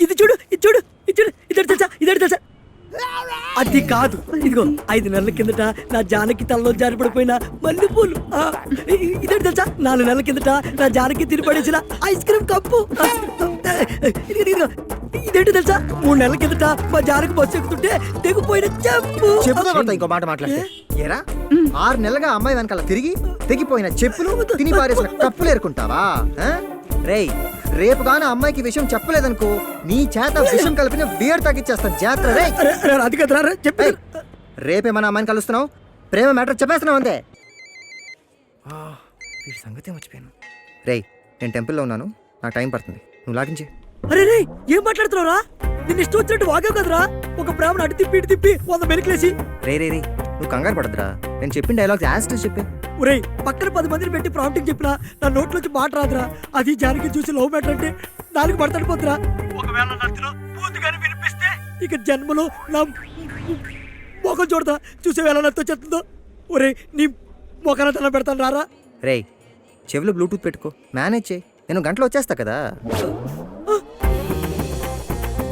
ఇది చూడు, ఇది చూడు, ఇది చూడు, ఇదే తెలుసా, ఇదే తెలుసా? అది కాదు, ఇదిగో 5 నెలల కిందట నా జానకి తలలో జారిపడిపోయిన మల్లెపూలు. ఇదే తెలుసా? 4 నెలల కిందట నా జానకి తిరిపడేసిన ఐస్ క్రీమ్ కప్పు. ఇదేంటి తెలుసా? 3 నెలల కిందట మా జానకి బస్సు ఎక్కుతుంటే తెగిపోయిన చెప్పు. చెప్పుతో ఇంకో మాట మాట్లాడితే ఏరా, 6 నెలలుగా అమ్మాయి వెనకాల తిరిగి తెగిపోయిన చెప్పులు, తిని పారేసిన కప్పులు ఏరుకుంటావా? రేయ్, రేపు గాన అమ్మాయికి విషయం చెప్పలేదనుకో, నీ చేత విషయం కలిపిన బియర్ తాగిచ్చేస్తాను. జాగ్రత్త. రే, అది కదరా చెప్పి. రేపేమన్నా అమ్మాయిని కలుస్తున్నావు, ప్రేమ మ్యాటర్ చెప్పేస్తున్నావు అంతే. వీడి సంగతే మర్చిపోయాను. రేయ్, నేను టెంపుల్లో ఉన్నాను, నాకు టైం పడుతుంది, నువ్వు లాగించే. అరే రే, ఏం మాట్లాడుతున్నావురా? నిన్ను ఇష్టం వచ్చినట్టు వాగావు కదరా, ఒక ప్రేమను అటు తిప్పి ఇటు తిప్పి 100 మెలికలేసి. రే రే రే, నువ్వు కంగారు పడద్దురా, నేను చెప్పిన డైలాగ్స్ యాజ్ చెప్పే. ఒరేయ్, పక్కన 10 మందిని పెట్టి ప్రాంప్టింగ్ చెప్పినా నా నోట్లోంచి మాట రాదురా. అది జానకి చూసి లవ్ మ్యాటర్ అంటే 4 పడతాడు పోతురా. ఒకవేళ నచ్చిలో పూర్తిగానే వినిపిస్తే ఇక జన్మలో నా మొఖం చూడతా, చూసే వేళ నాతో చెప్తుందో. ఒరేయ్, నీ మొఖాన తన పెడతాను రారా. రేయ్, చెవిలో బ్లూటూత్ పెట్టుకో, మేనేజ్ చేయి, నేను గంటలో వచ్చేస్తా కదా.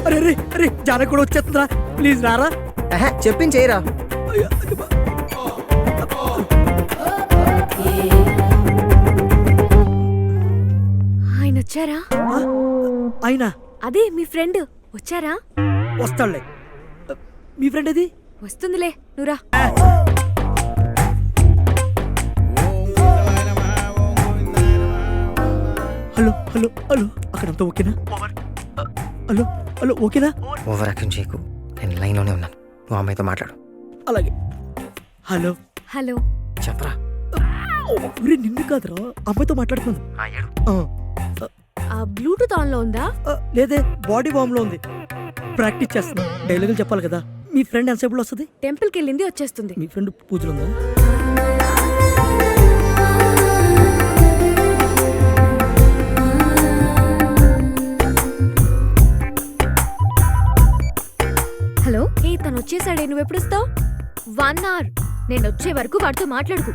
అరే రే అరే, జానకి కూడా వచ్చేస్తుందిరా, ప్లీజ్ రారా. చెప్పింది చేయరా. ఆయన వచ్చారా? అయినా అదే మీ ఫ్రెండ్ వచ్చారా? వస్తాడులే. మీ ఫ్రెండ్ అది వస్తుందిలే, నువ్వురా. హలో హలో హలో, అక్కడంతా ఓకేనా? హలో హలో, ఓకేనా? ఓవర్ యాక్షన్ చేయకు, నేను లైన్లోనే ఉన్నాను, నువ్వు అమ్మాయితో మాట్లాడు. అలాగే. Hello hello. చెప్పరా. ఒరే, నిన్ను కాదురా, అమ్మాయితో మాట్లాడుతున్నాను. ఆ బ్లూటూత్ ఆన్ లో ఉందా? లేదే, బాడీ వామ్ లో ఉంది. ప్రాక్టీస్ చేస్తున్నా, డైలాగులు చెప్పాలి కదా. మీ ఫ్రెండ్ ఎంతసేపులో వస్తుంది? టెంపుల్ కి వెళ్ళింది, వచ్చేస్తుంది. మీ ఫ్రెండ్ పూజలు ఉందా? హలో. ఏ, తను వచ్చేసాడే, నువ్వు ఎప్పుడు వస్తావు? 1 hour. నేను వచ్చే వరకు వాడితో మాట్లాడుకు,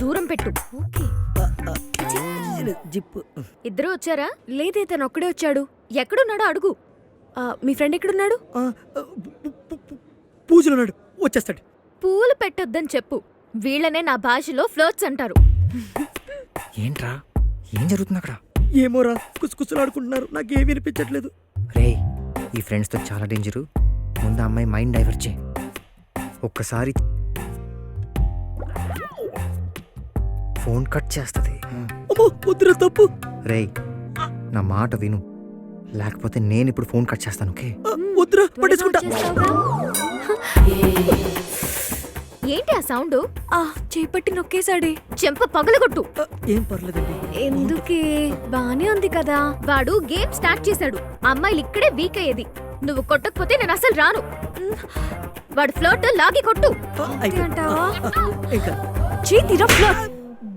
దూరం పెట్టు. ఓకే. జిప్. ఇద్దరు వచ్చారా? లేదే, తను ఒక్కడే వచ్చాడు. ఎక్కడున్నాడో అడుగు. మీ ఫ్రెండ్ ఎక్కడున్నాడు? పూజలు ఉన్నాడు, వచ్చేస్తాడు. పూలు పెట్టొద్దని చెప్పు. వీళ్ళనే నా భాషలో ఫ్లర్ట్స్ అంటారు. ఏంట్రా, ఏం జరుగుతుంది అక్కడ? ఏమోరా, కుసుకుసులు ఆడుకుంటున్నారు, నాకేం వినిపించట్లేదు. రేయ్, ఈ ఫ్రెండ్స్తో చాలా డేంజరు, ముందు అమ్మాయి మైండ్ డైవర్ట్ చేయి. ఒక్కసారి ఫోన్ కట్ చేస్తుంది. అమ్మో, వద్దురా, తప్పు. రేయ్, నా మాట విను, లేకపోతే నేను ఇప్పుడు ఫోన్ కట్ చేస్తాను. ఓకే? వద్దురా, పట్టేసుకుంటా. ఏంటి ఆ సౌండ్? చేపట్టి నొక్కేశాడే, చెంప పగలగొట్టు. ఏం పర్లేదండి. ఎందుకే, బానే ఉంది కదా. వాడు గేమ్ స్టార్ట్ చేశాడు, అమ్మాయిలు ఇక్కడే వీక్ అయ్యేది. నువ్వు కొట్టకపోతే నేను అసలు రాను. వాడు ఫ్లోట్ లాగి కొట్టు. అంటావా? చేతిరా ఫ్లోట్.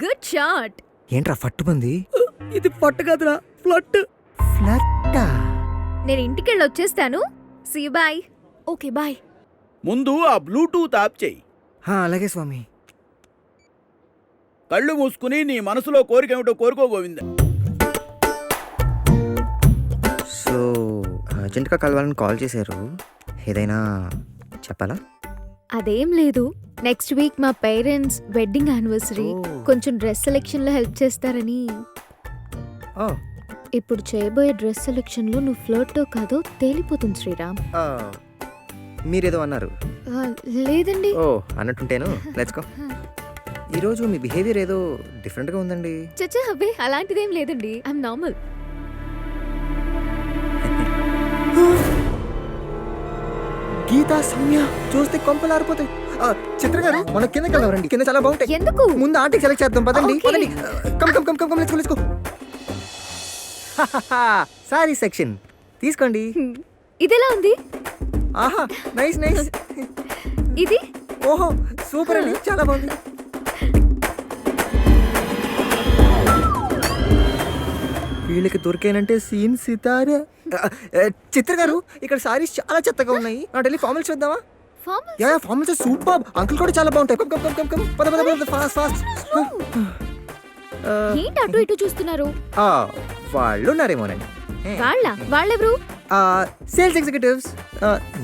Good shot. ఏంట్రా ఫట్టుబంది? ఇది పట్టు కాదురా, ఫ్లట్. ఫ్లట్టా? నేను ఇంటికెళ్ళి వచ్చేస్తాను. See bye. Okay bye. ముందు ఆ బ్లూటూత్ ఆఫ్ చేయి. అలాగే స్వామి. కళ్ళు మూసుకుని నీ మనసులో కోరిక ఏమిటో కోరుకో గోవింద. సో అర్జెంట్గా కలవాలని కాల్ చేశారు, ఏదైనా చెప్పాలా? అదేం లేదు, నెక్స్ట్ వీక్ మా పేరెంట్స్ వెడ్డింగ్ యానివర్సరీ, కొంచెం డ్రెస్ సెలెక్షన్ లో హెల్ప్ చేస్తారని. ఓ, ఇప్పుడు చేయబోయే డ్రెస్ సెలెక్షన్ లో నువ్వు ఫ్లర్టో కాదో తేలిపోతుంది శ్రీరామ్. మీరేదో అన్నారు. లేదండి. ఓ, అన్నట్టుంటేను. Let's go. ఈరోజు మీ బిహేవియర్ ఏదో డిఫరెంట్గా ఉందండి. చచ్చా అబ్బే అలాంటిదేం లేదండి, ఐఎమ్ నార్మల్. గీతా, సౌమ్య చూస్తే కొంపలు ఆరిపోతాయి. చిత్ర గారు, మన కిందకి వెళ్దాం రండి, కింద చాలా బాగుంటాయి. ఎందుకు? ముందు ఆంటీకి సెలెక్ట్ చేద్దాం, పదండి Okay. పదండి. Come let's go. Sorry section తీసుకోండి. ఇదెలా ఉంది? ఆహా, నైస్ నైస్. ఇది ఓహో, సూపర్ అండి, చాలా బాగుంది. వీళ్ళకి దొరికానంటే సీన్ సితారే. చిత్ర గారు, ఇక్కడ సారీస్ చాలా చెత్తగా ఉన్నాయి. నా ఢిల్లీ ఫార్మల్స్ చూద్దామా? Formals? Yeah formals super. Uncle కూడా చాలా బాగుంటాయి. కమ్ పద పద పద, ఫాస్ట్ ఫాస్ట్. ఏంటి అటు ఇటు చూస్తున్నారు? వాళ్ళు ఉన్నారేమోనండి. వాళ్ళెవరు? Sales executives.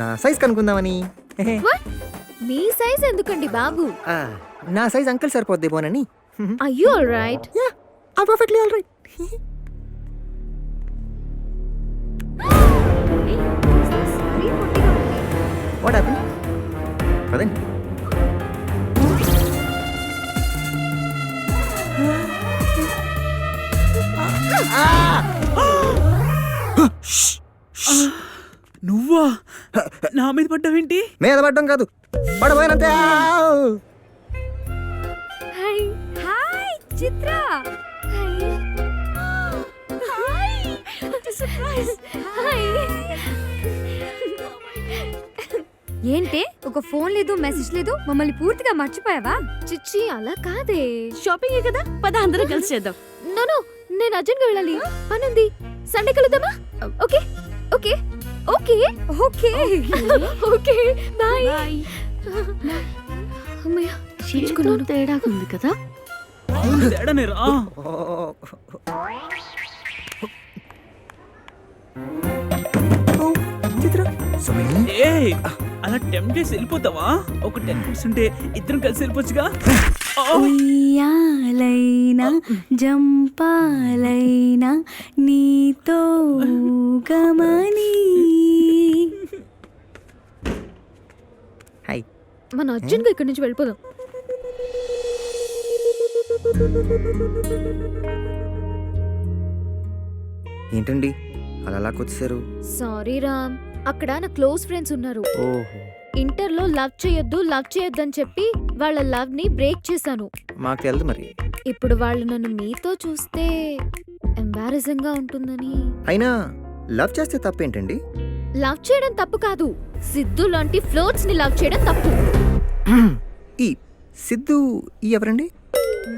నా సైజ్ కనుక్కుందామని. What? మీ సైజ్ ఎందుకండి బాబు? నా సైజ్ అంకుల్ సరిపోద్దేమోనని. Are you all right? Yeah, I perfectly all right. What happen? పదండి. నువ్వా నా మీద పడ్డావేంటి? మీద పడ్డం కాదు, పడబోయినంతే. Hi hi Chitra. Hi surprise. Hi. ఏంటే, ఒక ఫోన్ లేదు, మెసేజ్ లేదు, మమ్మల్ని పూర్తిగా మర్చిపోయావా? చిచ్చి అలా కాదే, షాపింగ్ కదా, పద అందరం కలిసి చేద్దాం. నో నేను అర్జెంట్ గా వెళ్ళాలి, పనుంది. సండే కలుద్దామా? Okay okay okay okay okay bye. అమ్మయ్య చేయించుకున్నాను, తేడాగా ఉంది కదా. తేడానే రా. చిత్ర, ఏయ్, అలా టెంప్ట్ చేసి వెళ్ళిపోతావా? ఒక 10% ఇద్దరం కలిసి వెళ్ళిపోవచ్చుగా. ఉయ్యాలైనా జంపాలైనా నీతో గమని. హాయ్. మన అర్జెంట్ గా ఇక్కడి నుంచి వెళ్ళిపోదాం. ఏంటండి అలా లాక్కొచ్చేసారు? సారీ రామ్, అక్కడ నా క్లోజ్ ఫ్రెండ్స్ ఉన్నారు. ఓహో, ఇంటర్లో లవ్ చేయొద్దు అని చెప్పి వాళ్ళ లవ్ ని బ్రేక్ చేశాను. మాకు తెలుదు మరి. ఇప్పుడు వాళ్ళు నన్ను మీతో చూస్తే ఎంబారసింగ్ గా ఉంటుందని. అయినా లవ్ చేస్తే తప్పేంటండి? లవ్ చేయడం తప్పు కాదు, సిద్ధు లాంటి ఫ్లోట్స్ ని లవ్ చేయడం తప్పు. ఈ సిద్ధు ఈ ఎవరండి?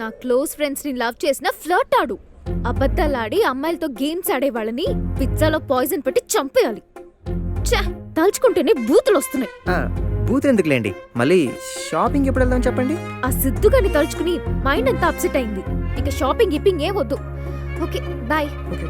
నా క్లోజ్ ఫ్రెండ్స్ ని లవ్ చేసిన ఫ్లర్ట్ ఆడు. అబద్ధాలాడి అమ్మాయిలతో గేమ్స్ ఆడే వాళ్ళని పిజ్జాలో పాయిజన్ పెట్టి చంపేయాలి. ఛా, తలుచుకుంటేనే బూతులు వస్తున్నాయి. బూత్ ఎందుకులేండి, మళ్ళీ షాపింగ్ ఎప్పుడు వెళ్దాం చెప్పండి. ఆ సిద్ధుగాని తలుచుకుని మైండ్ అంతా అప్సెట్ అయింది. ఇక షాపింగ్ గిప్పింగ్ ఏం వద్దు. Okay bye. ఓకే.